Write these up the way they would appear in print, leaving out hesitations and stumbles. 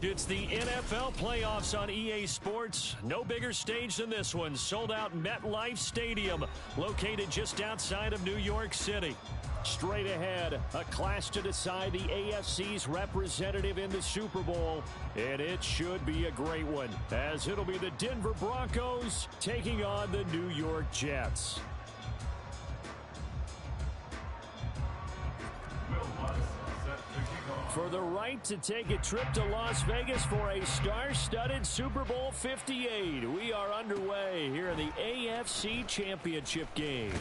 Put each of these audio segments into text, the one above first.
It's the NFL playoffs on EA Sports. No bigger stage than this one. Sold out MetLife Stadium, located just outside of New York City. Straight ahead, a clash to decide the AFC's representative in the Super Bowl. And it should be a great one, as it'll be the Denver Broncos taking on the New York Jets. For the right to take a trip to Las Vegas for a star-studded Super Bowl 58. We are underway here in the AFC Championship game.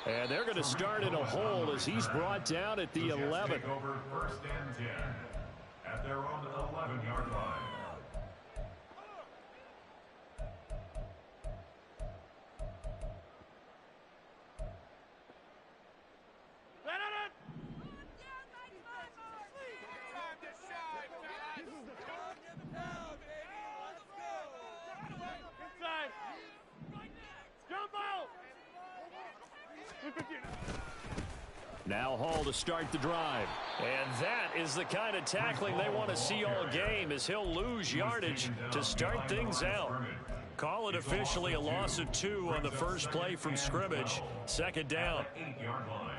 And they're going to start in a hole as he's brought down at the 11. Over first and 10 at their own 11-yard line. Now Hall to start the drive. And that is the kind of tackling they want to see all game, as he'll lose yardage to start things out. Call it officially a loss of 2 on the first play from scrimmage. Second down. 8-yard line.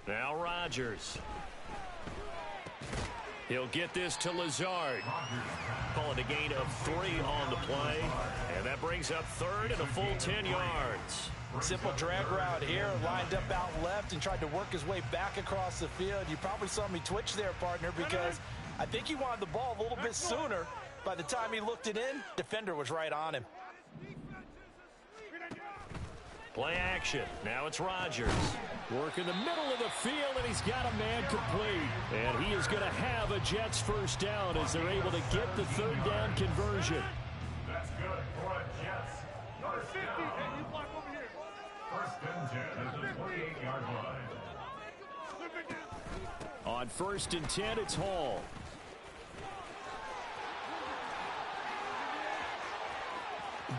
Now Rodgers. He'll get this to Lazard. Call it a gain of 3 on the play. And that brings up third and a full 10 yards. Simple drag route here, lined up out left and tried to work his way back across the field. You probably saw me twitch there, partner, because I think he wanted the ball a little bit sooner. By the time he looked it in, defender was right on him. Play action. Now it's Rodgers. Work in the middle of the field, and he's got a man complete. And he is going to have a Jets first down as they're able to get the third down conversion. That's good for a Jets. First down. First and 10 at the 28-yard line. On first and 10, it's Hall.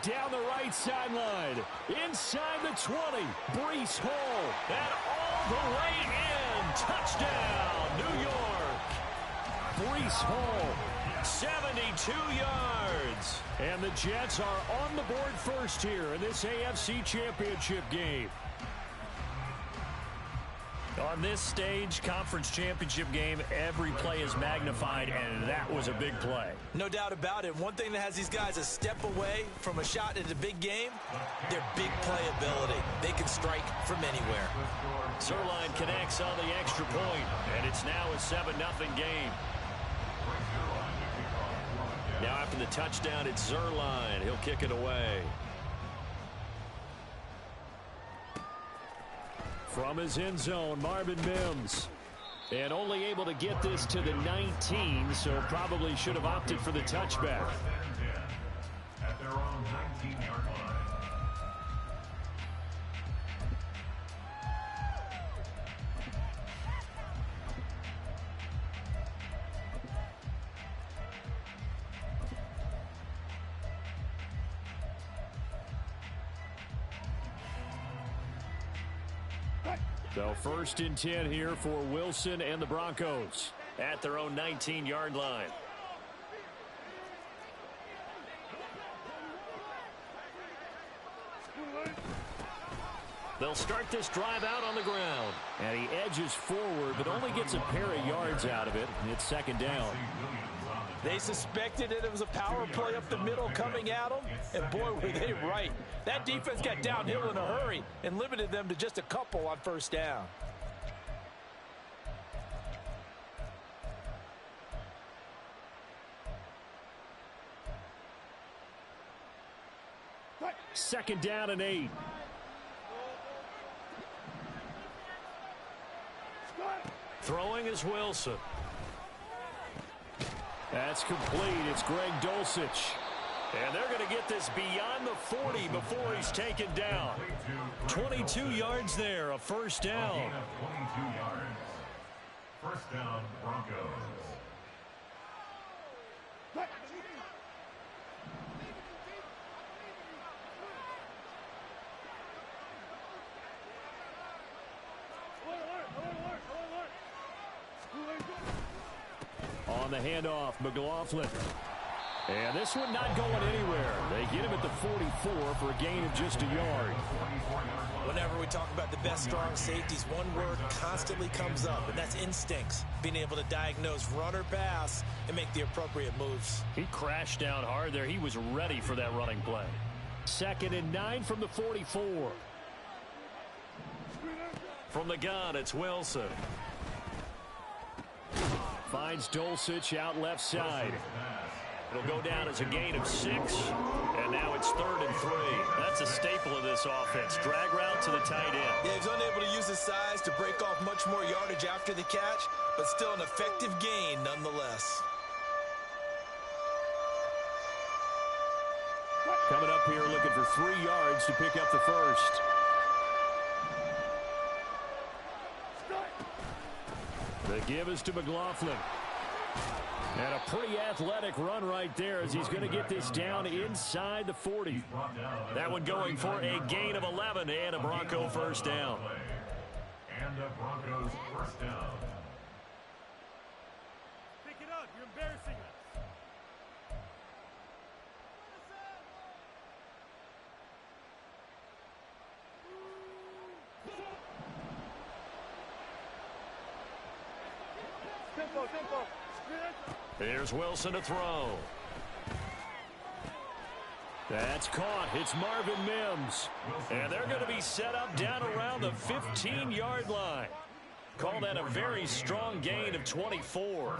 Down the right sideline, inside the 20, Breece Hall, and all the way in. Touchdown, New York. Breece Hall, 72 yards. And the Jets are on the board first here in this AFC Championship game. On this stage, conference championship game, every play is magnified, and that was a big play. No doubt about it. One thing that has these guys a step away from a shot at a big game, their big playability. They can strike from anywhere. Zerline connects on the extra point, and it's now a 7-0 game. Now after the touchdown, it's Zerline. He'll kick it away. From his end zone, Marvin Mims. And only able to get this to the 19, so probably should have opted for the touchback. At their own 19-yard line. So first and 10 here for Wilson and the Broncos at their own 19-yard line. They'll start this drive out on the ground. And he edges forward, but only gets a pair of yards out of it. It's second down. They suspected that it was a power play up the middle coming at them, and boy, were they right. That defense got downhill in a hurry and limited them to just a couple on first down. Second down and 8. Throwing is Wilson. That's complete. It's Greg Dulcich. And they're going to get this beyond the 40 before he's taken down. 22 yards there, a first down. First down, Broncos. On the handoff, McLaughlin. And this one not going anywhere. They get him at the 44 for a gain of just a yard. Whenever we talk about the best strong safeties, one word constantly comes up, and that's instincts. Being able to diagnose run or pass and make the appropriate moves. He crashed down hard there. He was ready for that running play. 2nd and 9 from the 44. From the gun, it's Wilson. Finds Dulcich out left side. It'll go down as a gain of 6. And now it's 3rd and 3. That's a staple of this offense. Drag route to the tight end. Yeah, he's unable to use his size to break off much more yardage after the catch, but still an effective gain nonetheless. Coming up here looking for 3 yards to pick up the first. The give is to McLaughlin. And a pretty athletic run right there as he's going to get this down inside the 40. That one going for a gain of 11 and a Bronco first down. And a Broncos first down. Pick it up. You're embarrassing us. Tempo, tempo. Here's Wilson to throw. That's caught. It's Marvin Mims. And they're going to be set up down around the 15-yard line. Call that a very strong gain of 24.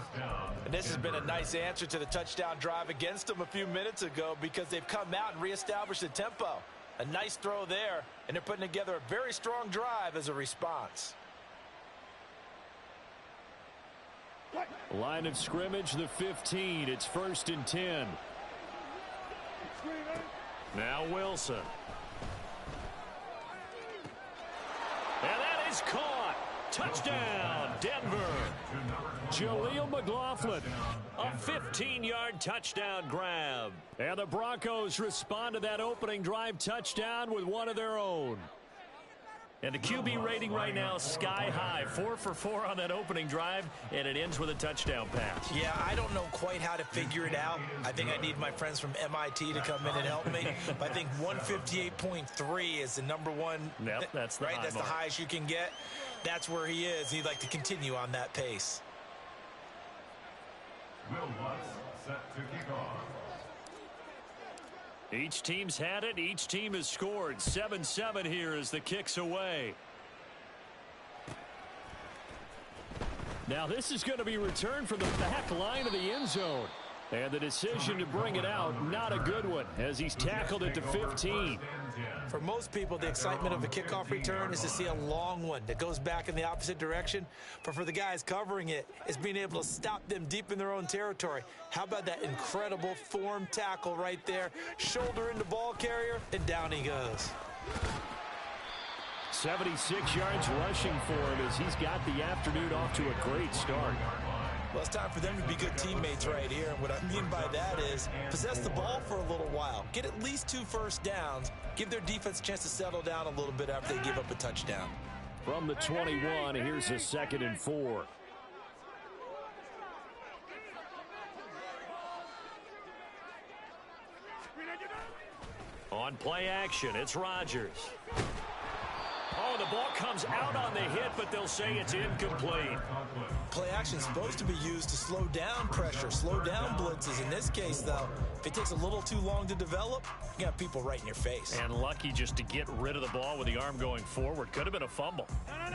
And this has been a nice answer to the touchdown drive against them a few minutes ago because they've come out and reestablished the tempo. A nice throw there, and they're putting together a very strong drive as a response. Line of scrimmage, the 15. It's 1st and 10. Now Wilson. And that is caught. Touchdown, Denver. Jaleel McLaughlin. A 15-yard touchdown grab. And the Broncos respond to that opening drive touchdown with one of their own. And the QB rating right now sky high. 4 for 4 on that opening drive, and it ends with a touchdown pass. Yeah, I don't know quite how to figure it out. I think I need my friends from MIT to come in and help me. But I think 158.3 is the number one. Yep, that's the right. high That's mark. the highest you can get. That's where he is. He'd like to continue on that pace. Will Lutz set to kick off. Each team's had it. Each team has scored. 7-7 here as the kick's away. Now this is going to be returned from the back line of the end zone. And the decision to bring it out, not a good one, as he's tackled it to 15. For most people, the excitement of a kickoff return is to see a long one that goes back in the opposite direction. But for the guys covering it, it's being able to stop them deep in their own territory. How about that incredible form tackle right there? Shoulder into ball carrier, and down he goes. 76 yards rushing for him as he's got the afternoon off to a great start. Well, it's time for them to be good teammates right here. And what I mean by that is possess the ball for a little while. Get at least 2 first downs. Give their defense a chance to settle down a little bit after they give up a touchdown. From the 21, here's a 2nd and 4. On play action, it's Rodgers. Oh, the ball comes out on the hit, but they'll say it's incomplete. Play action is supposed to be used to slow down pressure, slow down blitzes. In this case, though, if it takes a little too long to develop, you got people right in your face. And lucky just to get rid of the ball with the arm going forward. Could have been a fumble.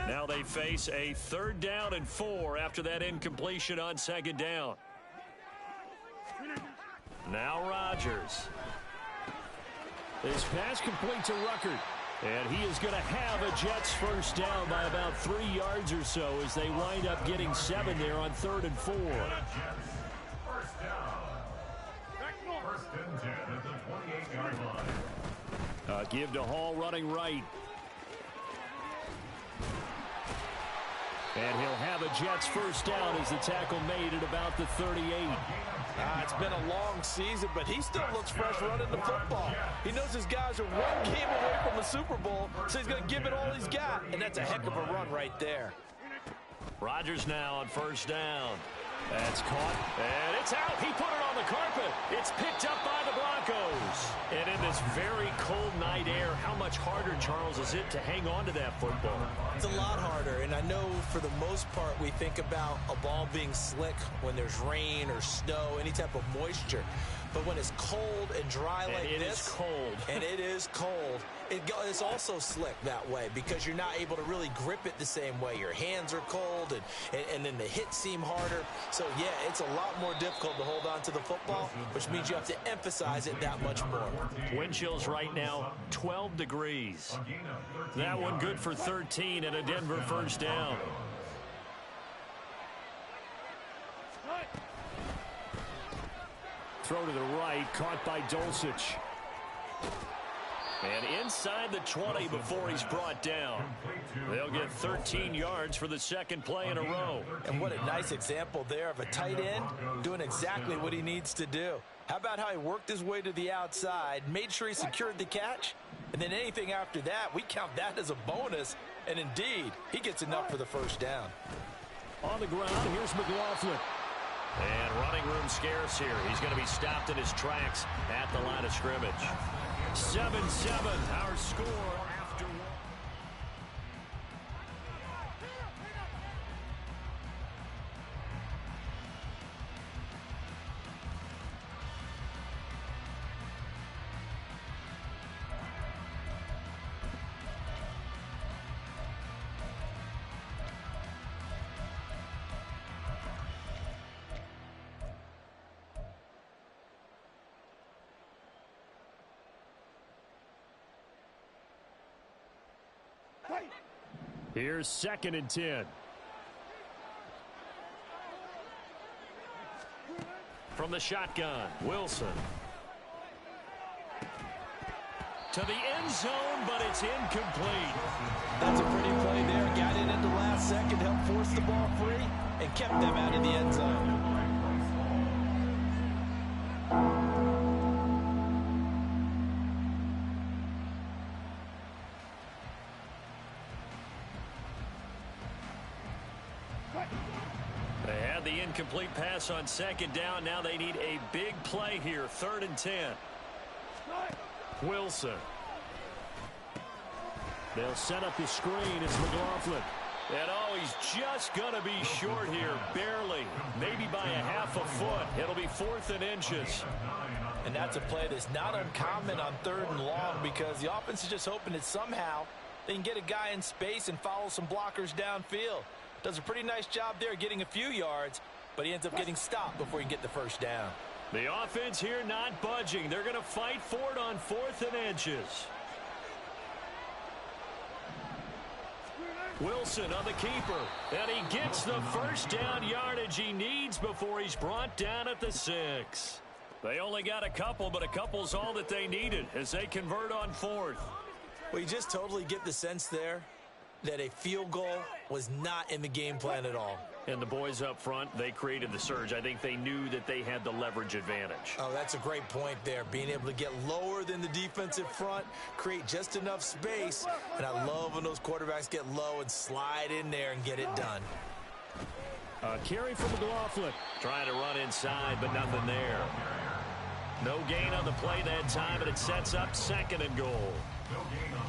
Now they face a 3rd down and 4 after that incompletion on 2nd down. Now Rodgers. His pass complete to Ruckert. And he is going to have a Jets first down by about 3 yards or so as they wind up getting 7 there on 3rd and 4. First down. First and 10 at the 28-yard line. Give to Hall running right. And he'll have a Jets first down as the tackle made at about the 38. It's been a long season, but he still looks fresh running the football. He knows his guys are one game away from the Super Bowl, so he's going to give it all he's got, and that's a heck of a run right there. Rodgers now on first down. That's caught, and it's out. He put it on the carpet. It's picked up by the Broncos. And in this very cold night air, how much harder, Charles, is it to hang on to that football? It's a lot harder, and I know for the most part we think about a ball being slick when there's rain or snow, any type of moisture. But when it's cold and dry like this, it is cold. And it is cold, it's also slick that way because you're not able to really grip it the same way. Your hands are cold, and then the hits seem harder. So, yeah, it's a lot more difficult to hold on to the football, which means you have to emphasize it that much more. Wind chills right now, 12 degrees. That one good for 13 and a Denver first down. Throw to the right, caught by Dulcich. And inside the 20 before he's brought down. They'll get 13 yards for the second play in a row. And what a nice example there of a tight end doing exactly what he needs to do. How about how he worked his way to the outside, made sure he secured the catch, and then anything after that, we count that as a bonus. And indeed, he gets enough for the first down. On the ground, here's McLaughlin. And running room scarce here. He's going to be stopped in his tracks at the line of scrimmage. 7-7, our score after one. Here's 2nd and 10. From the shotgun, Wilson. To the end zone, but it's incomplete. That's a pretty play there. Got in at the last second, helped force the ball free, and kept them out of the end zone. Incomplete pass on 2nd down. Now they need a big play here. 3rd and 10. Wilson. They'll set up the screen. It's McLaughlin. And he's just going to be short here. Barely. Maybe by a half a foot. It'll be 4th and inches. And that's a play that's not uncommon on 3rd and long because the offense is just hoping that somehow they can get a guy in space and follow some blockers downfield. Does a pretty nice job there getting a few yards, but he ends up getting stopped before he can get the first down. The offense here not budging. They're going to fight for it on 4th and inches. Wilson on the keeper, and he gets the first down yardage he needs before he's brought down at the 6. They only got a couple, but a couple's all that they needed as they convert on 4th. Well, you just totally get the sense there that a field goal was not in the game plan at all. And the boys up front, they created the surge. I think they knew that they had the leverage advantage. Oh, that's a great point there. Being able to get lower than the defensive front, create just enough space. And I love when those quarterbacks get low and slide in there and get it done. Carry from McLaughlin. Trying to run inside, but nothing there. No gain on the play that time, and it sets up 2nd and goal.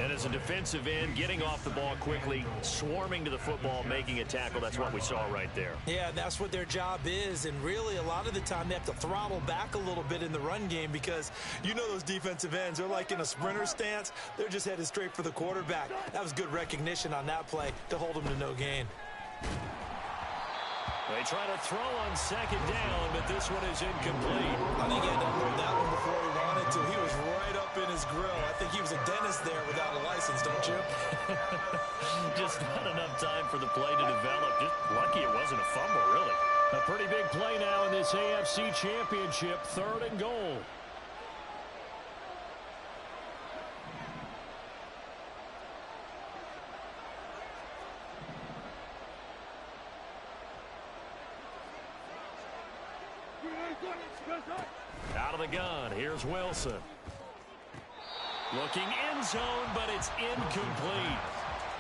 And as a defensive end, getting off the ball quickly, swarming to the football, making a tackle, that's what we saw right there. Yeah, that's what their job is, and really a lot of the time they have to throttle back a little bit in the run game because you know those defensive ends, they're like in a sprinter stance. They're just headed straight for the quarterback. That was good recognition on that play to hold them to no gain. They try to throw on 2nd down, but this one is incomplete. I think he had to hold that one before he wanted to. He was right up in his grill. I think he was a dentist there without a license, don't you? Just not enough time for the play to develop. Just lucky it wasn't a fumble, really. A pretty big play now in this AFC Championship. 3rd and goal. Out of the gun, here's Wilson. Looking end zone, but it's incomplete.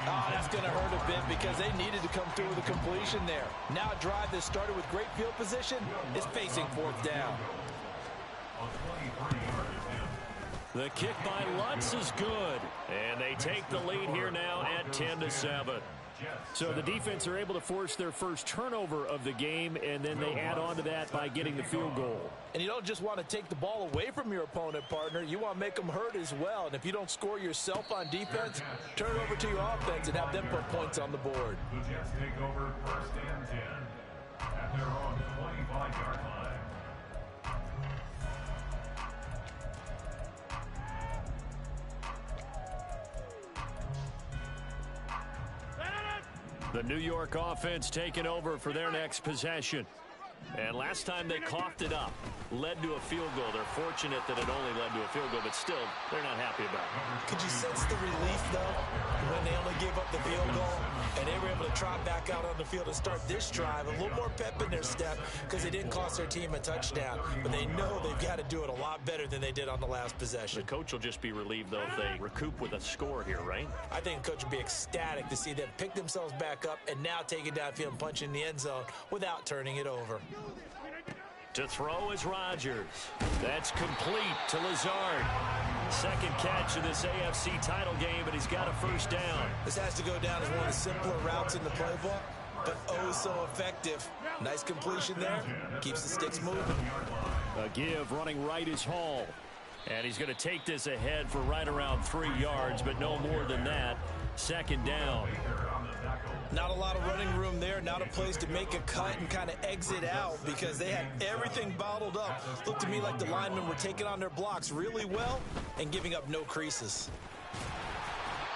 Oh, that's going to hurt a bit because they needed to come through with a completion there. Now a drive that started with great field position is facing fourth down. The kick by Lutz is good, and they take the lead here now at 10-7. So the defense are able to force their first turnover of the game, and then they add on to that by getting the field goal. And you don't just want to take the ball away from your opponent, partner. You want to make them hurt as well. And if you don't score yourself on defense, turn it over to your offense and have them put points on the board. The Jets take over first and 10 at their own 25-yard line. The New York offense taking over for their next possession. And last time they coughed it up, led to a field goal. They're fortunate that it only led to a field goal, but still, they're not happy about it. Could you sense the relief, though, when they only gave up the field goal and they were able to trot back out on the field and start this drive? A little more pep in their step because they didn't cost their team a touchdown. But they know they've got to do it a lot better than they did on the last possession. The coach will just be relieved, though, if they recoup with a score here, right? I think the coach will be ecstatic to see them pick themselves back up and now take it downfield and punch in the end zone without turning it over. To throw is Rodgers. That's complete to Lazard. Second catch of this AFC title game, and he's got a first down. This has to go down as one of the simpler routes in the playbook, but oh so effective. Nice completion there. Keeps the sticks moving. A give running right is Hall. And he's going to take this ahead for right around 3 yards, but no more than that. Second down. Not a lot of running room there. Not a place to make a cut and kind of exit out because they had everything bottled up. Looked to me like the linemen were taking on their blocks really well and giving up no creases.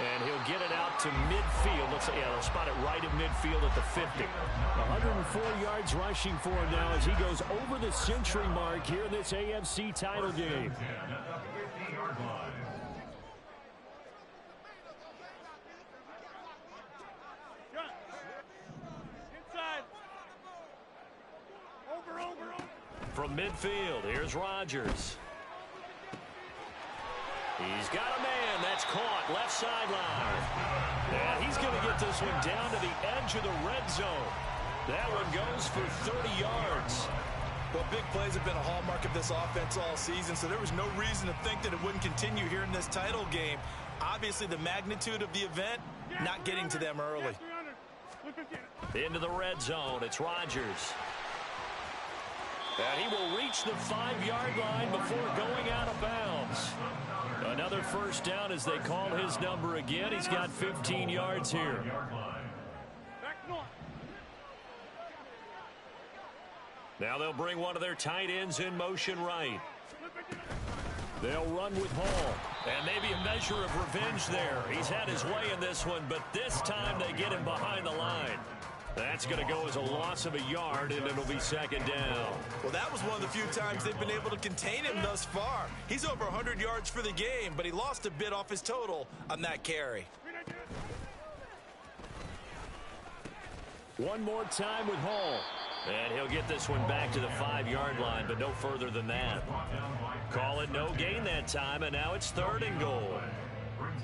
And he'll get it out to midfield. Looks like, yeah, they'll spot it right at midfield at the 50. 104 yards rushing for him now as he goes over the century mark here in this AFC title game. From midfield, here's Rodgers. He's got a man. That's caught. Left sideline. And he's going to get this one down to the edge of the red zone. That one goes for 30 yards. Well, big plays have been a hallmark of this offense all season, so there was no reason to think that it wouldn't continue here in this title game. Obviously, the magnitude of the event, not getting to them early. Into the red zone. It's Rodgers. And he will reach the 5-yard line before going out of bounds. Another first down as they call his number again. He's got 15 yards here. Now they'll bring one of their tight ends in motion right. They'll run with Hall. And maybe a measure of revenge there. He's had his way in this one, but this time they get him behind the line. That's going to go as a loss of a yard, and it'll be second down. Well, that was one of the few times they've been able to contain him thus far. He's over 100 yards for the game, but he lost a bit off his total on that carry. One more time with Hall. And he'll get this one back to the 5-yard line, but no further than that. Call it no gain that time, and now it's third and goal.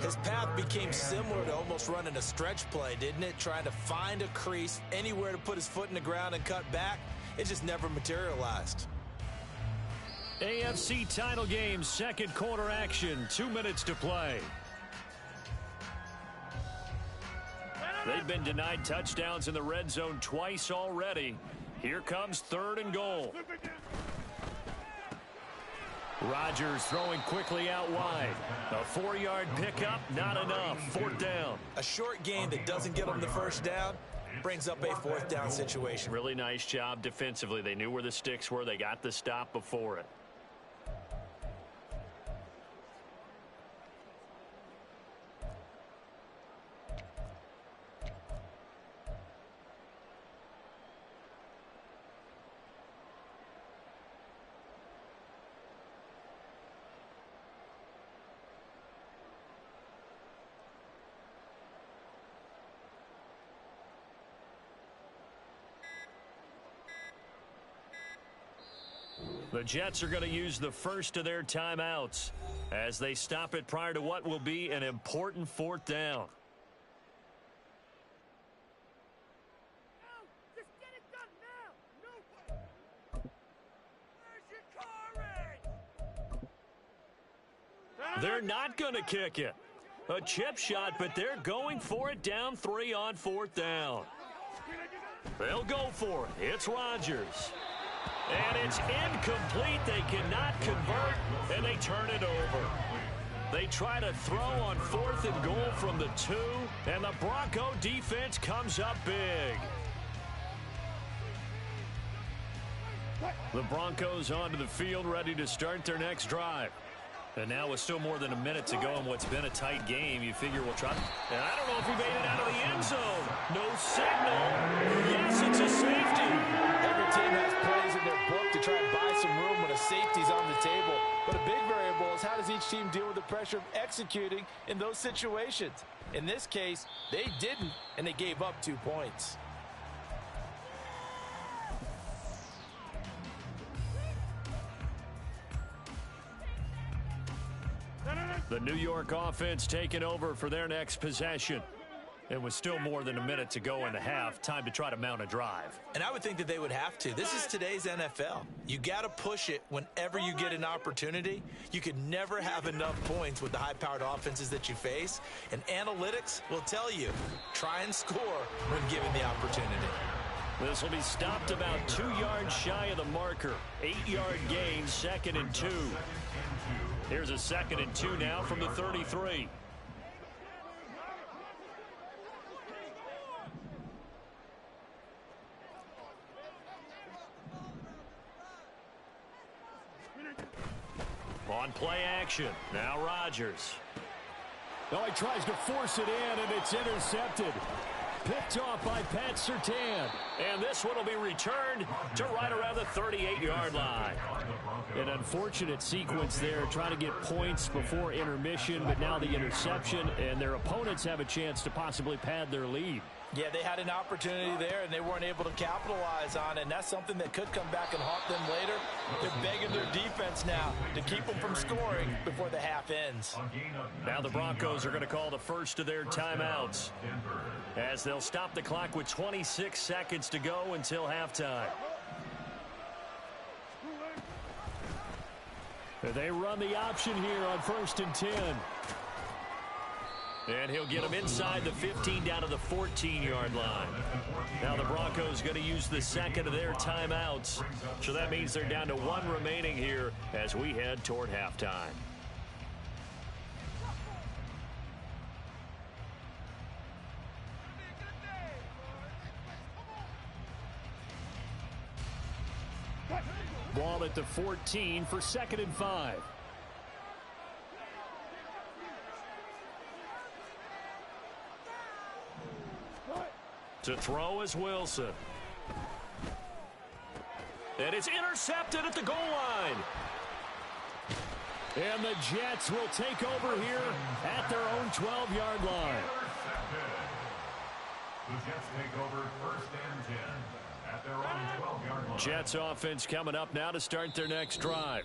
His path became similar to almost running a stretch play, didn't it? Trying to find a crease, anywhere to put his foot in the ground and cut back. It just never materialized. AFC title game, second quarter action, 2 minutes to play. They've been denied touchdowns in the red zone twice already. Here comes third and goal. Rodgers throwing quickly out wide. A 4-yard pickup, not enough. Fourth down. A short gain that doesn't get them the first down brings up a fourth down situation. Really nice job defensively. They knew where the sticks were. They got the stop before it. The Jets are going to use the first of their timeouts as they stop it prior to what will be an important fourth down. Just get it done now. No. Where's your car? They're not going to kick it. A chip shot, but they're going for it down 3 on fourth down. They'll go for it. It's Rodgers. And it's incomplete. They cannot convert, and they turn it over. They try to throw on 4th and goal from the 2, and the Bronco defense comes up big. The Broncos onto the field, ready to start their next drive. And now with still more than a minute to go in what's been a tight game, you figure we'll try. And I don't know if he made it out of the end zone. No signal. Yes, it's a safety. Every team has plays in their book to try and buy some room when a safety's on the table. But a big variable is how does each team deal with the pressure of executing in those situations. In this case, they didn't, and they gave up 2 points. The New York offense taking over for their next possession. And with still more than a minute to go in the half, time to try to mount a drive. And I would think that they would have to. This is today's NFL. You got to push it whenever you get an opportunity. You can never have enough points with the high-powered offenses that you face. And analytics will tell you, try and score when given the opportunity. This will be stopped about 2 yards shy of the marker. 8-yard gain, 2nd and 2. Here's a 2nd and 2 now from the 33. On play action. Now Rodgers. Oh, he tries to force it in, and it's intercepted. Picked off by Pat Surtain. And this one will be returned to right around the 38-yard line. An unfortunate sequence there, trying to get points before intermission, but now the interception, and their opponents have a chance to possibly pad their lead. Yeah, they had an opportunity there, and they weren't able to capitalize on it, and that's something that could come back and haunt them later. They're begging their defense now to keep them from scoring before the half ends. Now the Broncos are going to call the first of their timeouts as they'll stop the clock with 26 seconds to go until halftime. They run the option here on 1st and 10. And he'll get them inside the 15 down to the 14-yard line. Now the Broncos going to use the second of their timeouts. So that means they're down to 1 remaining here as we head toward halftime. Ball at the 14 for 2nd and 5. To throw is Wilson. And it's intercepted at the goal line. And the Jets will take over here at their own 12-yard line. The Jets take over 1st and 10 at their own 12-yard line. Jets offense coming up now to start their next drive.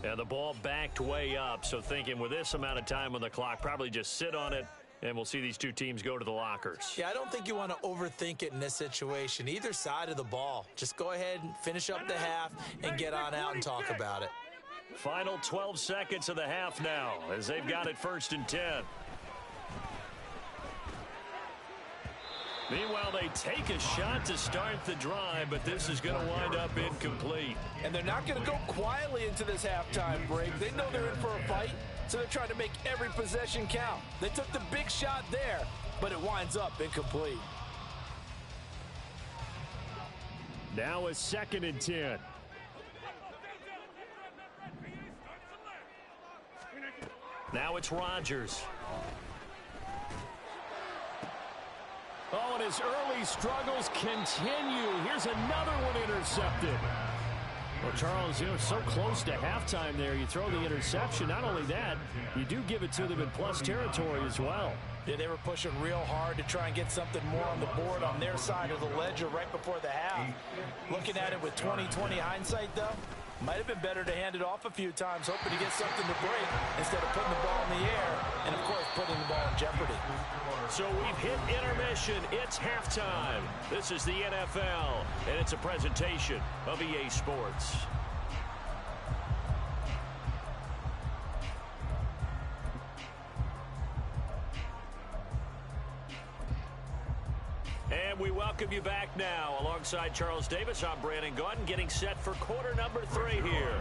And the ball backed way up, so thinking with this amount of time on the clock, probably just sit on it, and we'll see these two teams go to the lockers. Yeah, I don't think you want to overthink it in this situation. Either side of the ball. Just go ahead and finish up the half and get on out and talk about it. Final 12 seconds of the half now as they've got it 1st and 10. Meanwhile, they take a shot to start the drive, but this is going to wind up incomplete. And they're not going to go quietly into this halftime break. They know they're in for a fight, so they're trying to make every possession count. They took the big shot there, but it winds up incomplete. Now a 2nd and 10. Now it's Rodgers. Oh, and his early struggles continue. Here's another one intercepted. Well, Charles, so close to halftime there. You throw the interception. Not only that, you do give it to them in plus territory as well. Yeah, they were pushing real hard to try and get something more on the board on their side of the ledger right before the half. Looking at it with 20/20 hindsight, though, Might have been better to hand it off a few times, hoping to get something to break instead of putting the ball in the air and, of course, putting the ball in jeopardy. So we've hit intermission. It's halftime. This is the NFL, and it's a presentation of EA Sports. And we welcome you back now. Alongside Charles Davis, I'm Brandon Gaudin, getting set for quarter number 3 here.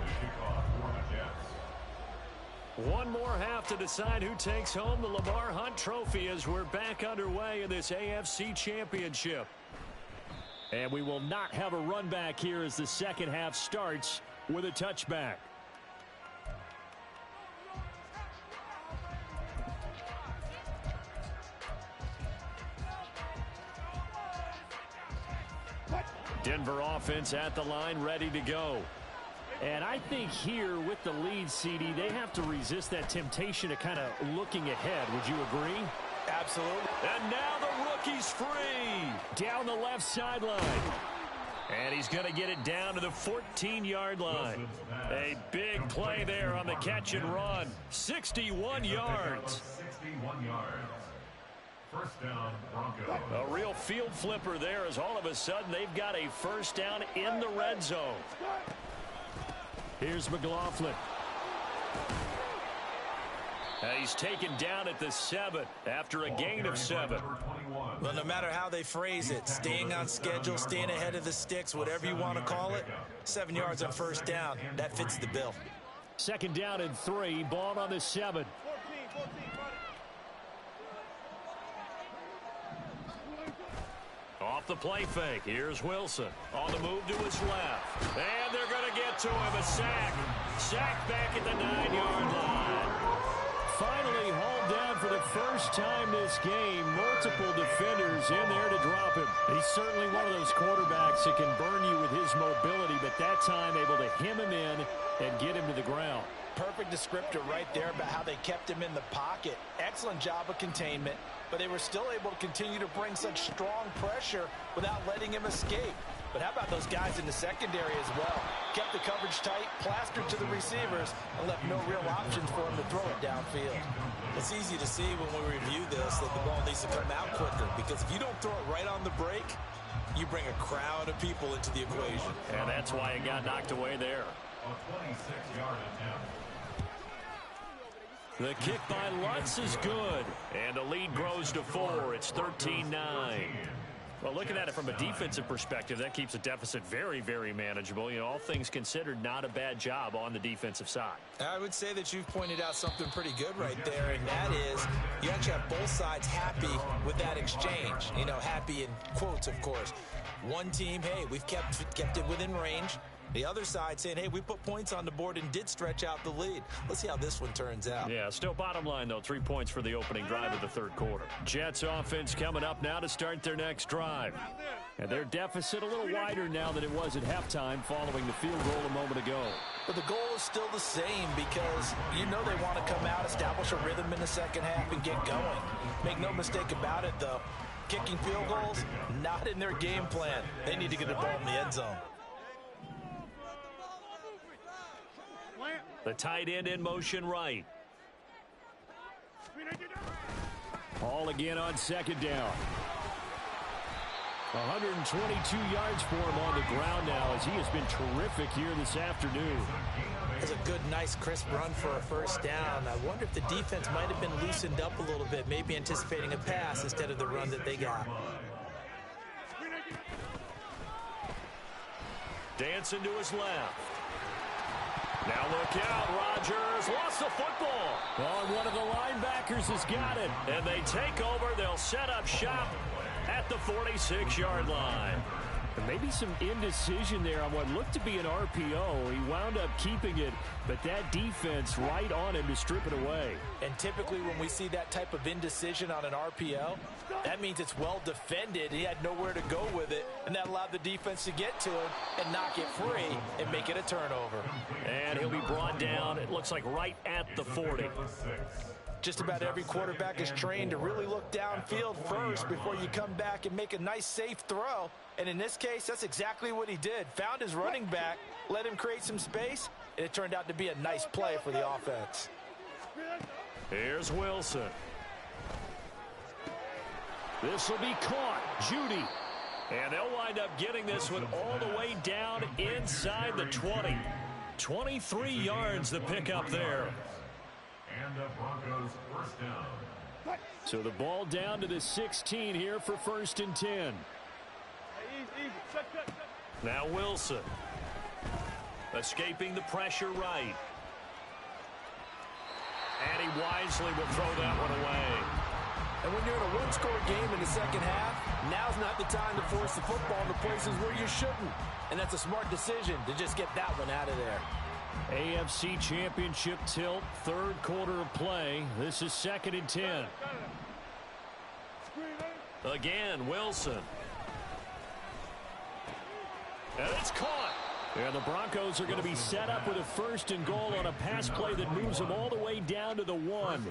One more half to decide who takes home the Lamar Hunt Trophy as we're back underway in this AFC Championship. And we will not have a run back here as the second half starts with a touchback. Denver offense at the line, ready to go. And I think here with the lead, CD, they have to resist that temptation of kind of looking ahead. Would you agree? Absolutely. And now the rookie's free. Down the left sideline. And he's going to get it down to the 14-yard line. A big play there on the catch and run. 61 yards. 61 yards. First down, Broncos. A real field flipper there as all of a sudden they've got a first down in the red zone. Here's McLaughlin. He's taken down at the 7 after a gain of 7. Well, no matter how they phrase it, staying on schedule, staying ahead of the sticks, whatever you want to call it, 7 yards on first down, that fits the bill. Second down and 3, ball on the 7. Off the play fake. Here's Wilson on the move to his left. And they're going to get to him. A sack. Sack back at the 9-yard line. Finally hauled down for the first time this game. Multiple defenders in there to drop him. He's certainly one of those quarterbacks that can burn you with his mobility, but that time able to hem him in and get him to the ground. Perfect descriptor right there about how they kept him in the pocket. Excellent job of containment, but they were still able to continue to bring such strong pressure without letting him escape. But how about those guys in the secondary as well? Kept the coverage tight, plastered to the receivers, and left no real options for him to throw it downfield. It's easy to see when we review this that the ball needs to come out quicker, because if you don't throw it right on the break, you bring a crowd of people into the equation. And that's why it got knocked away there. A 26-yard attempt. The kick by Lutz is good. And the lead grows to 4. It's 13-9. Well, looking at it from a defensive perspective, that keeps the deficit very, very manageable. You know, all things considered, not a bad job on the defensive side. I would say that you've pointed out something pretty good right there, and that is you actually have both sides happy with that exchange. You know, happy in quotes, of course. One team, hey, we've kept it within range. The other side saying, hey, we put points on the board and did stretch out the lead. Let's see how this one turns out. Yeah, still bottom line, though, 3 points for the opening drive of the third quarter. Jets offense coming up now to start their next drive. And their deficit a little wider now than it was at halftime following the field goal a moment ago. But the goal is still the same because you know they want to come out, establish a rhythm in the second half, and get going. Make no mistake about it, though. Kicking field goals, not in their game plan. They need to get the ball in the end zone. The tight end in motion right. Ball again on second down. 122 yards for him on the ground now as he has been terrific here this afternoon. It's a good, nice, crisp run for a first down. I wonder if the defense might have been loosened up a little bit, maybe anticipating a pass instead of the run that they got. Dancing to his left. Now look out, Rodgers lost the football. Oh, and one of the linebackers has got it. And they take over. They'll set up shop at the 46-yard line. And maybe some indecision there on what looked to be an RPO. He wound up keeping it, but that defense right on him to strip it away. And typically when we see that type of indecision on an RPO, that means it's well defended. He had nowhere to go with it, and that allowed the defense to get to him and knock it free and make it a turnover. And he'll be brought down, it looks like right at the 40. Just about every quarterback is trained to really look downfield first before you come back and make a nice, safe throw. And in this case, that's exactly what he did. Found his running back, let him create some space, and it turned out to be a nice play for the offense. Here's Wilson. This will be caught. Judy. And they'll wind up getting this one all the way down inside the 20. 23 yards the pickup there. And the Broncos first down. So the ball down to the 16 here for 1st and 10. Now Wilson. Escaping the pressure right. And he wisely will throw that one away. And when you're in a one-score game in the second half, now's not the time to force the football in the places where you shouldn't. And that's a smart decision to just get that one out of there. AFC Championship tilt, 3rd quarter of play. This is 2nd and 10. Again, Wilson. And it's caught. And the Broncos are going to be set up with a 1st and goal on a pass play that moves them all the way down to the 1.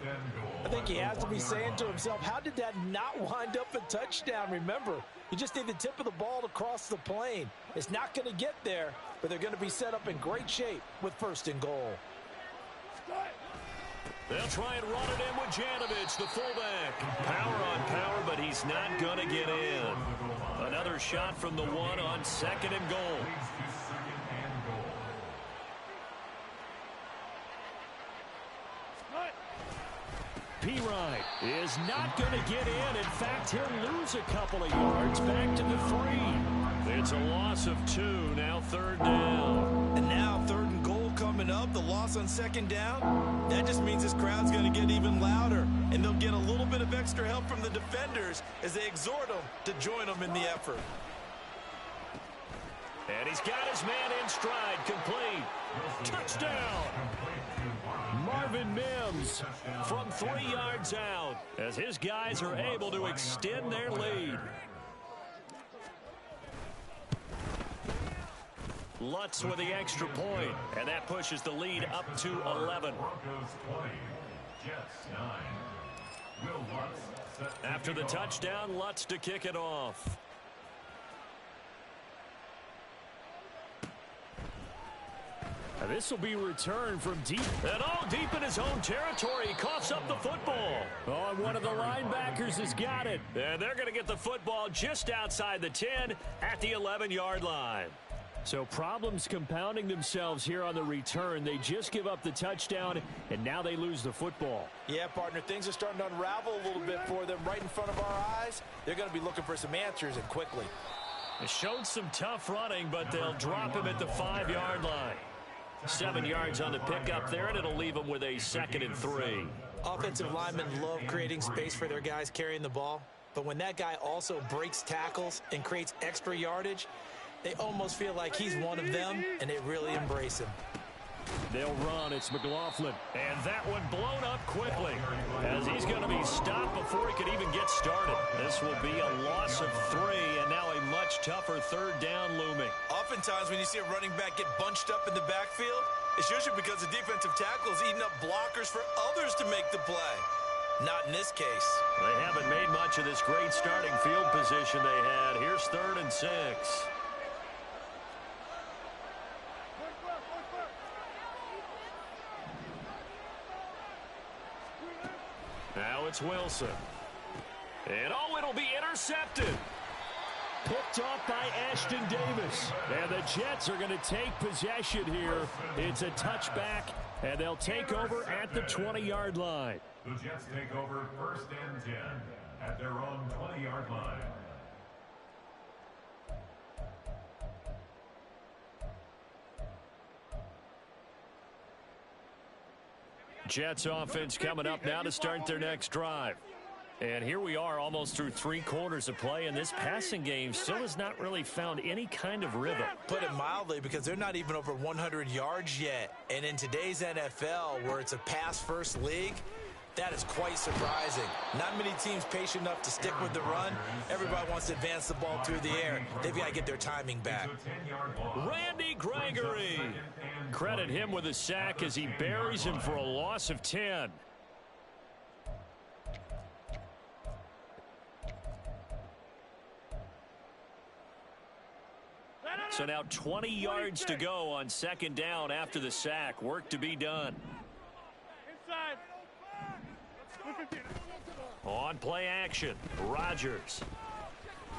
I think he has to be saying to himself, how did that not wind up a touchdown? Remember, you just need the tip of the ball to cross the plane. It's not going to get there, but they're going to be set up in great shape with 1st and goal. They'll try and run it in with Janovich, the fullback. Power on power, but he's not going to get in. Another shot from the 1 on 2nd and goal. P-Ride is not going to get in. In fact, he'll lose a couple of yards back to the 3. It's a loss of 2, now 3rd down. And now 3rd and goal coming up, the loss on 2nd down. That just means this crowd's going to get even louder, and they'll get a little bit of extra help from the defenders as they exhort them to join them in the effort. And he's got his man in stride, complete. Touchdown! Marvin Mims From 3 yards out, as his guys are able to extend their lead. Lutz with the extra point, and that pushes the lead up to 11. After the touchdown, Lutz to kick it off. This will be returned from deep. And deep in his own territory, he coughs up the football. Oh, and one of the linebackers has got it. And they're going to get the football just outside the 10 at the 11-yard line. So problems compounding themselves here on the return. They just give up the touchdown, and now they lose the football. Yeah, partner, things are starting to unravel a little bit for them right in front of our eyes. They're going to be looking for some answers, and quickly. They showed some tough running, but they'll drop him at the 5-yard line. 7 yards on the pickup there, and it'll leave them with a 2nd and 3. Offensive linemen love creating space for their guys carrying the ball, but when that guy also breaks tackles and creates extra yardage, they almost feel like he's one of them, and they really embrace him. They'll run. It's McLaughlin. And that one blown up quickly as he's going to be stopped before he could even get started. This will be a loss of 3, and now a much tougher 3rd down looming. Oftentimes when you see a running back get bunched up in the backfield, it's usually because the defensive tackle is eating up blockers for others to make the play. Not in this case. They haven't made much of this great starting field position they had. Here's 3rd and 6. Now it's Wilson. And it'll be intercepted. Picked off by Ashton Davis. And the Jets are going to take possession here. It's a touchback, and they'll take over at the 20-yard line. The Jets take over 1st and 10 at their own 20-yard line. Jets offense coming up now to start their next drive. And here we are almost through 3 quarters of play, and this passing game still has not really found any kind of rhythm. Put it mildly, because they're not even over 100 yards yet. And in today's NFL, where it's a pass-first league, that is quite surprising. Not many teams patient enough to stick with the run. Everybody wants to advance the ball through the air. They've got to get their timing back. Randy Gregory. Credit him with a sack as he buries him for a loss of 10. So now 20 yards to go on second down after the sack. Work to be done. Inside. On play action, Rodgers.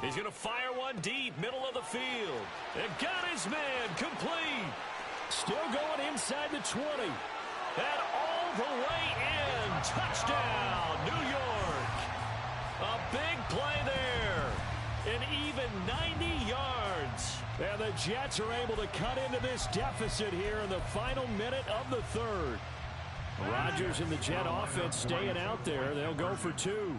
He's going to fire one deep, middle of the field. And got his man complete. Still going inside the 20. And all the way in. Touchdown, New York. A big play there. An even 90 yards. And the Jets are able to cut into this deficit here in the final minute of the third. Rodgers and the Jet offense staying out there. They'll go for two.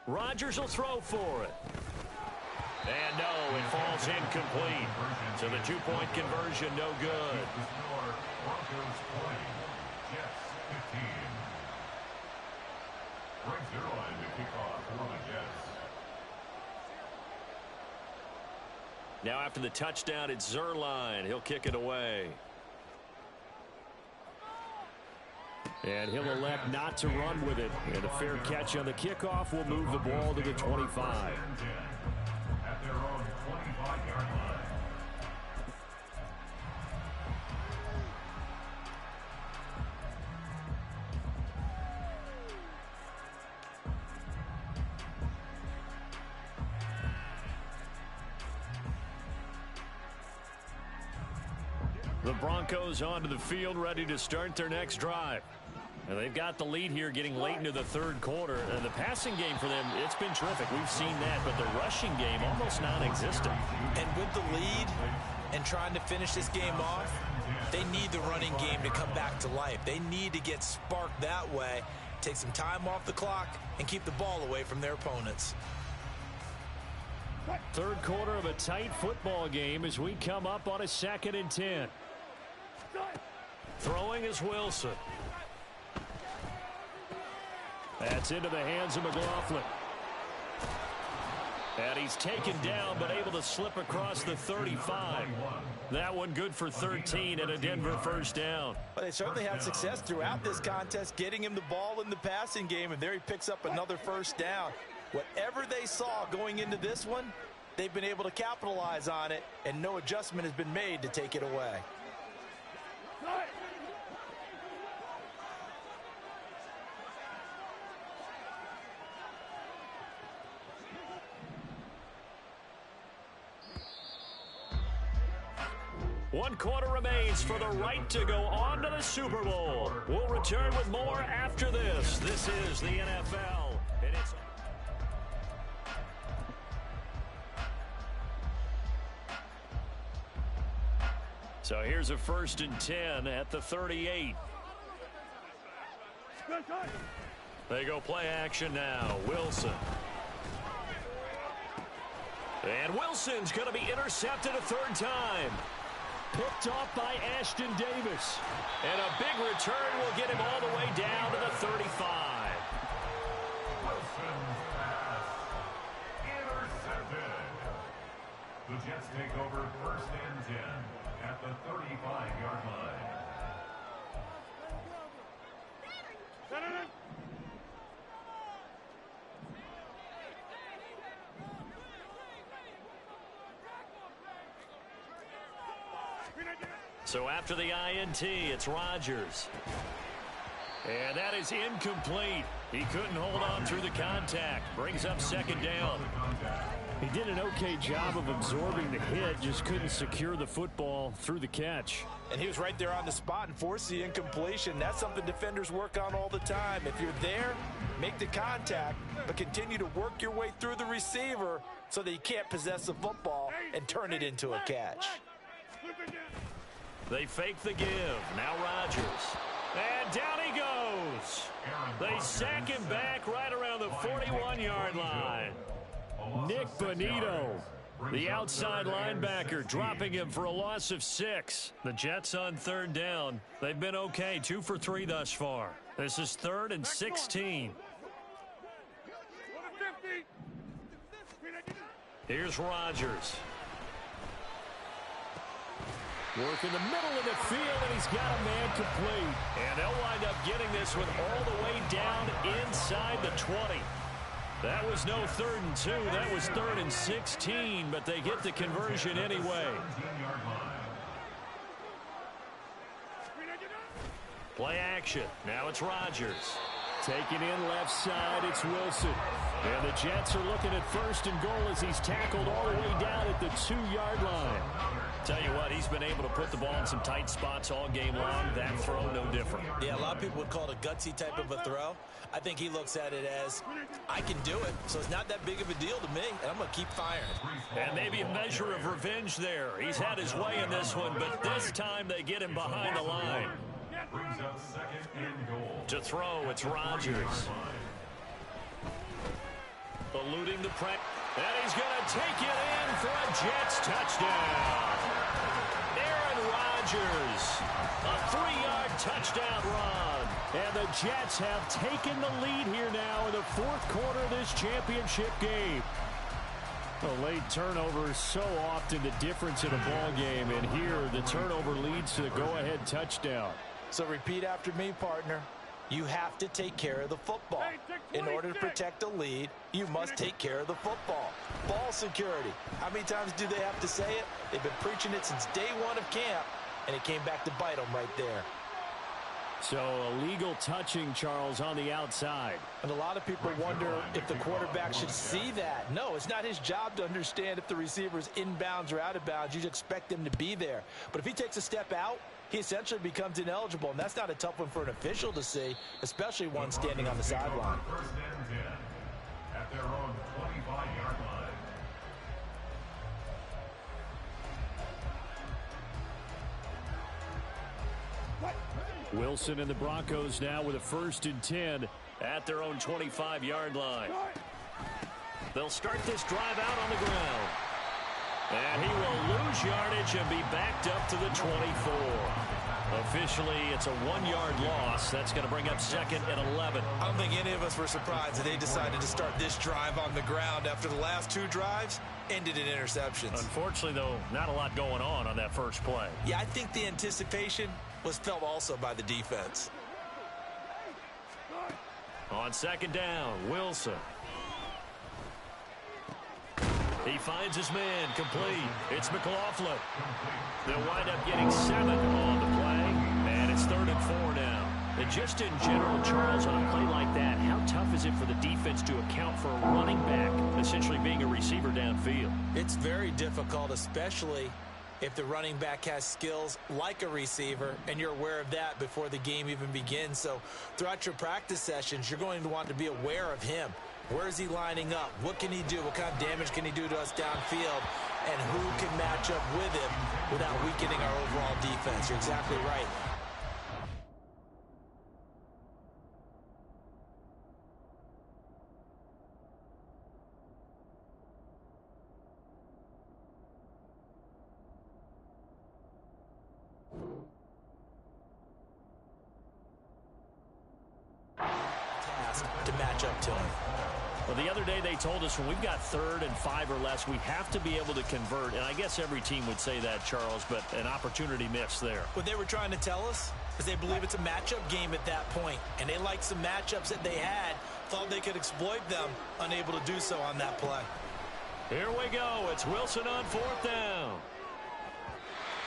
Rodgers will throw for it. And no, it falls incomplete. So the two-point conversion no good. Broncos 20, Jets 15. Right zero line to kick off for the Jets. Now after the touchdown, it's Zerline. He'll kick it away. And he'll elect not to run with it. And a fair catch on the kickoff will move the ball to the 25. At their own 25-yard line. The Broncos onto the field, ready to start their next drive. And they've got the lead here getting late into the third quarter. And the passing game for them, it's been terrific. We've seen that, but the rushing game almost non-existent. And with the lead and trying to finish this game off, they need the running game to come back to life. They need to get sparked that way, take some time off the clock, and keep the ball away from their opponents. Third quarter of a tight football game as we come up on a 2nd and 10. Throwing is Wilson. That's into the hands of McLaughlin. And he's taken down, but able to slip across the 35. That one good for 13 and a Denver first down. Well, they certainly had success throughout this contest, getting him the ball in the passing game, and there he picks up another first down. Whatever they saw going into this one, they've been able to capitalize on it, and no adjustment has been made to take it away. One quarter remains for the right to go on to the Super Bowl. We'll return with more after this. This is the NFL. And it's so here's a 1st and 10 at the 38. They go play action now. Wilson. And Wilson's going to be intercepted a third time. Picked off by Ashton Davis. And a big return will get him all the way down to the 35. Wilson's pass. Intercepted. The Jets take over 1st and 10 at the 35-yard line. So after the INT, it's Rodgers. And that is incomplete. He couldn't hold on through the contact. Brings up 2nd down. He did an okay job of absorbing the hit, just couldn't secure the football through the catch. And he was right there on the spot and forced the incompletion. That's something defenders work on all the time. If you're there, make the contact, but continue to work your way through the receiver so that you can't possess the football and turn it into a catch. They fake the give. Now Rodgers. And down he goes. They sack him back right around the 41-yard line. Nick Bonito, the outside linebacker, dropping him for a loss of 6. The Jets on 3rd down. They've been okay, 2 for 3 thus far. This is 3rd and 16. Here's Rodgers. Work in the middle of the field, and he's got a man complete. And they'll wind up getting this one all the way down inside the 20. That was no 3rd and 2. That was 3rd and 16, but they get the conversion anyway. Play action. Now it's Rodgers. Taking in left side, it's Wilson. And the Jets are looking at 1st and goal as he's tackled all the way down at the 2-yard line. Tell you what, he's been able to put the ball in some tight spots all game long. That throw, no different. Yeah, a lot of people would call it a gutsy type of a throw. I think he looks at it as, I can do it, so it's not that big of a deal to me, and I'm going to keep firing. And maybe a measure of revenge there. He's had his way in this one, but this time they get him behind the line. Brings up 2nd and goal. To throw, it's Rodgers. Eluding the press. And he's going to take it in for a Jets touchdown. Aaron Rodgers. A 3-yard touchdown run. And the Jets have taken the lead here now in the 4th quarter of this championship game. A late turnover is so often the difference in a ball game, and here the turnover leads to the go-ahead touchdown. So repeat after me, partner. You have to take care of the football. In order to protect a lead, you must take care of the football. Ball security. How many times do they have to say it? They've been preaching it since day 1 of camp, and it came back to bite them right there. So illegal touching, Charles, on the outside. And a lot of people wonder if the quarterback should see that. No, it's not his job to understand if the receiver's inbounds or out of bounds. You expect him to be there. But if he takes a step out, he essentially becomes ineligible, and that's not a tough one for an official to see, especially one standing on the sideline. 1st and 10 at their own 25-yard line. Wilson and the Broncos now with a 1st and 10 at their own 25-yard line. They'll start this drive out on the ground. And he will lose yardage and be backed up to the 24. Officially, it's a 1-yard loss. That's going to bring up 2nd and 11. I don't think any of us were surprised that they decided to start this drive on the ground after the last 2 drives ended in interceptions. Unfortunately, though, not a lot going on that first play. Yeah, I think the anticipation was felt also by the defense. On 2nd down, Wilson. He finds his man complete. It's McLaughlin. They'll wind up getting 7 on the play, and it's 3rd and 4 now. And just in general, Charles, on a play like that, how tough is it for the defense to account for a running back essentially being a receiver downfield? It's very difficult, especially if the running back has skills like a receiver, and you're aware of that before the game even begins. So throughout your practice sessions, you're going to want to be aware of him. Where is he lining up? What can he do? What kind of damage can he do to us downfield? And who can match up with him without weakening our overall defense? You're exactly right. Task to match up to him. Well, the other day they told us when we've got 3rd and 5 or less, we have to be able to convert. And I guess every team would say that, Charles, but an opportunity missed there. What they were trying to tell us is they believe it's a matchup game at that point, and they liked some matchups that they had, thought they could exploit them, unable to do so on that play. Here we go. It's Wilson on 4th down.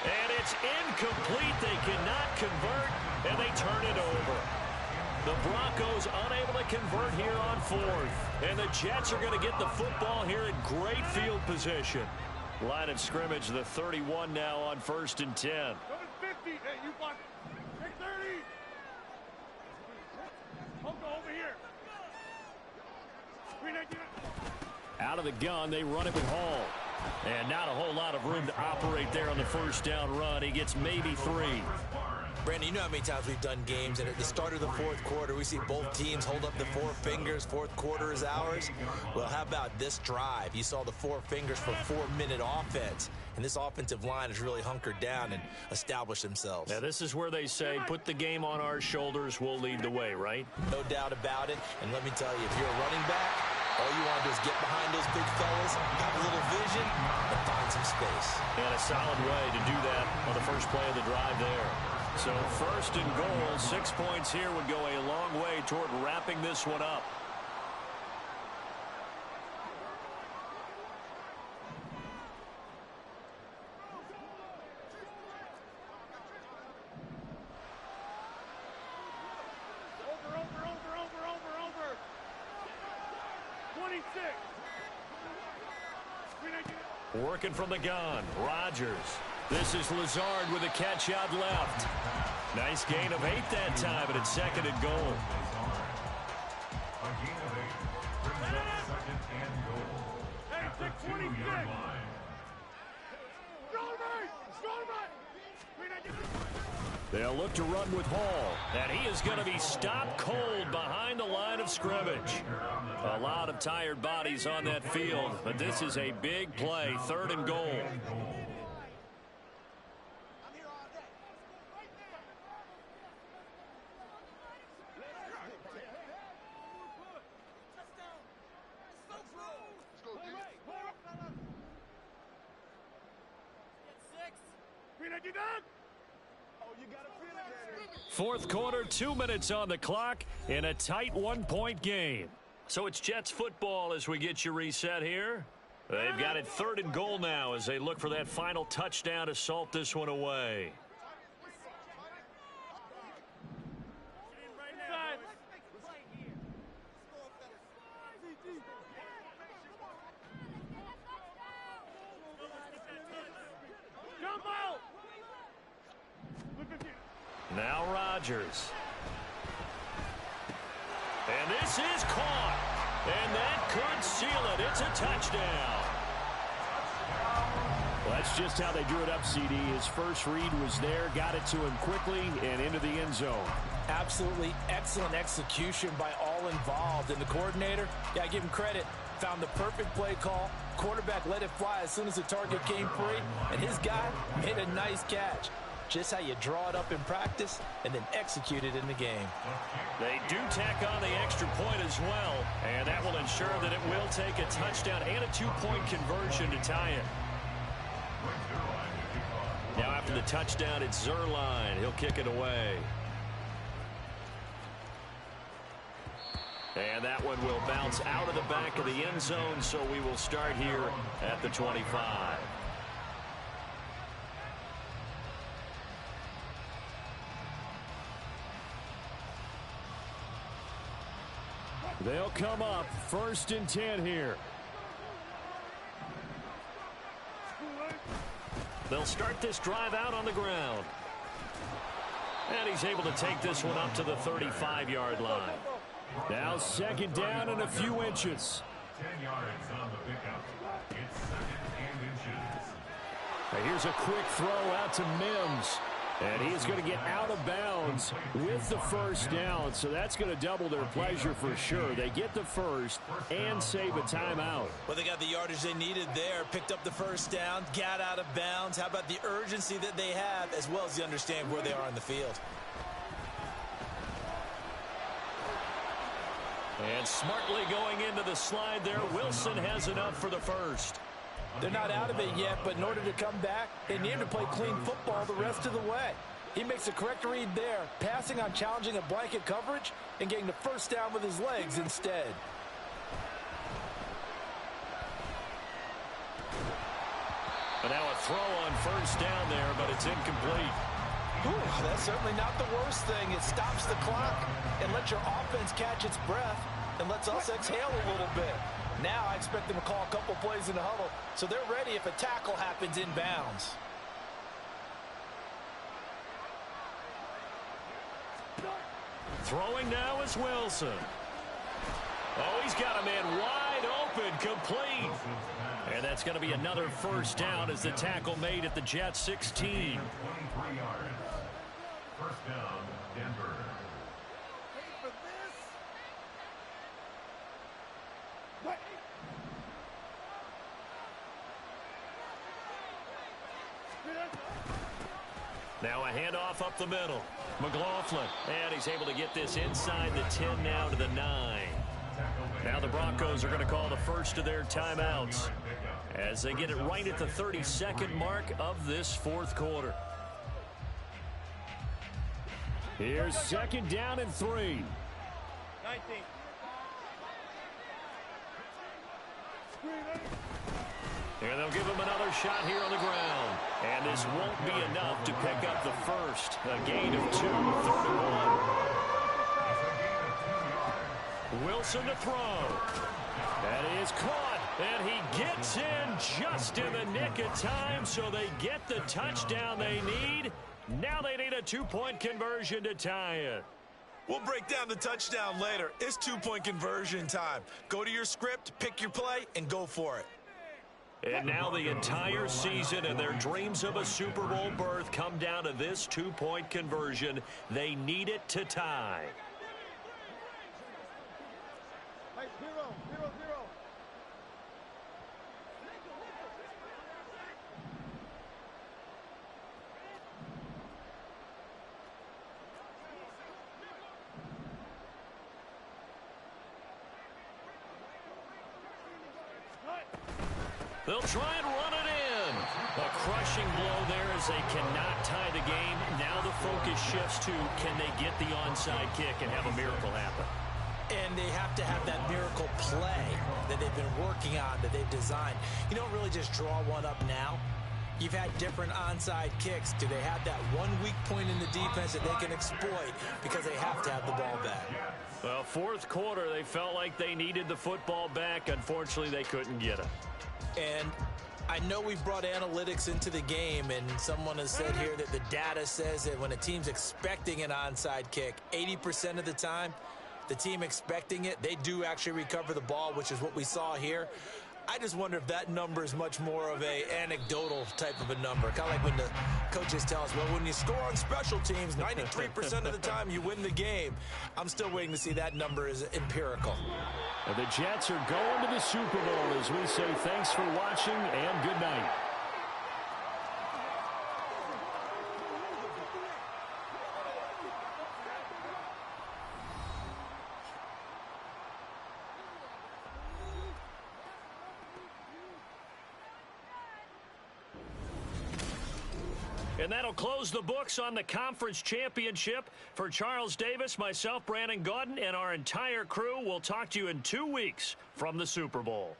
And it's incomplete. They cannot convert, and they turn it over. The Broncos unable to convert here on 4th. And the Jets are going to get the football here in great field position. Line of scrimmage, the 31 now on 1st and 10. Number 50. Hey, you block. Take 30. Hold over here. Out of the gun, they run it with Hall. And not a whole lot of room to operate there on the 1st down run. He gets maybe 3. Brandon, you know how many times we've done games, and at the start of the 4th quarter, we see both teams hold up the 4 fingers. 4th quarter is ours. Well, how about this drive? You saw the 4 fingers for 4-minute offense, and this offensive line has really hunkered down and established themselves. Now, this is where they say, put the game on our shoulders, we'll lead the way, right? No doubt about it, and let me tell you, if you're a running back, all you want to do is get behind those big fellas, have a little vision, and find some space. And a solid way to do that on the first play of the drive there. So 1st and goal, 6 points here would go a long way toward wrapping this one up. Working from the gun, Rodgers. This is Lazard with a catch out left. Nice gain of 8 that time, but it's 2nd and goal. A gain of 8 brings up 2nd and goal at the 2-yard line. They'll look to run with Hall, and he is going to be stopped cold behind the line of scrimmage. A lot of tired bodies on that field, but this is a big play, 3rd and goal. Fourth quarter, 2 minutes on the clock in a tight 1-point game. So it's Jets football as we get you reset here. They've got it 3rd and goal now as they look for that final touchdown to salt this one away. Now Rodgers. And this is caught. And that could seal it. It's a touchdown. Well, that's just how they drew it up, CD. His first read was there, got it to him quickly, and into the end zone. Absolutely excellent execution by all involved. And the coordinator, yeah, I give him credit, found the perfect play call. Quarterback let it fly as soon as the target came free, and his guy made a nice catch. Just how you draw it up in practice and then execute it in the game. They do tack on the extra point as well, and that will ensure that it will take a touchdown and a 2-point conversion to tie it. Now after the touchdown, it's Zerline. He'll kick it away. And that one will bounce out of the back of the end zone, so we will start here at the 25. They'll come up 1st and 10 here. They'll start this drive out on the ground. And he's able to take this one up to the 35-yard line. Now 2nd down and a few inches. 10 yards on the pickup. It's 2nd and inches. Now here's a quick throw out to Mims. And he is going to get out of bounds with the 1st down. So that's going to double their pleasure for sure. They get the 1st and save a timeout. Well, they got the yardage they needed there. Picked up the 1st down, got out of bounds. How about the urgency that they have, as well as they understand where they are on the field. And smartly going into the slide there, Wilson has enough for the 1st. They're not out of it yet, but in order to come back, they need to play clean football the rest of the way. He makes a correct read there, passing on challenging a blanket coverage and getting the 1st down with his legs instead. But now a throw on 1st down there, but it's incomplete. Ooh, that's certainly not the worst thing. It stops the clock and lets your offense catch its breath and lets us exhale a little bit. Now I expect them to call a couple plays in the huddle, so they're ready if a tackle happens in bounds. Throwing now is Wilson. Oh, he's got a man wide open, complete. And that's going to be another 1st down as the tackle made at the Jets 16. 23 yards. 1st down, Denver. Now a handoff up the middle. McLaughlin, and he's able to get this inside the 10 now to the 9. Now the Broncos are going to call the 1st of their timeouts as they get it right at the 32nd mark of this 4th quarter. Here's 2nd down and 3. 19. And they'll give him another shot here on the ground. And this won't be enough to pick up the 1st. A gain of 2, 3rd and 1. Wilson to throw. That is caught. And he gets in just in the nick of time, so they get the touchdown they need. Now they need a two-point conversion to tie it. We'll break down the touchdown later. It's two-point conversion time. Go to your script, pick your play, and go for it. And now the entire season and their dreams of a Super Bowl berth come down to this two-point conversion. They need it to tie. Hey, 0-0-0. They'll try and run it in. A crushing blow there as they cannot tie the game. Now the focus shifts to can they get the onside kick and have a miracle happen. And they have to have that miracle play that they've been working on, that they've designed. You don't really just draw one up now. You've had different onside kicks. Do they have that one weak point in the defense that they can exploit because they have to have the ball back? Well, fourth quarter, they felt like they needed the football back. Unfortunately, they couldn't get it. And I know we've brought analytics into the game, and someone has said here that the data says that when a team's expecting an onside kick, 80% of the time, the team expecting it, they do actually recover the ball, which is what we saw here. I just wonder if that number is much more of a anecdotal type of a number. Kind of like when the coaches tell us, well, when you score on special teams, 93% of the time you win the game. I'm still waiting to see that number is empirical. And the Jets are going to the Super Bowl as we say thanks for watching and good night. And that'll close the books on the conference championship. For Charles Davis, myself, Brandon Gaudin, and our entire crew, we'll talk to you in 2 weeks from the Super Bowl.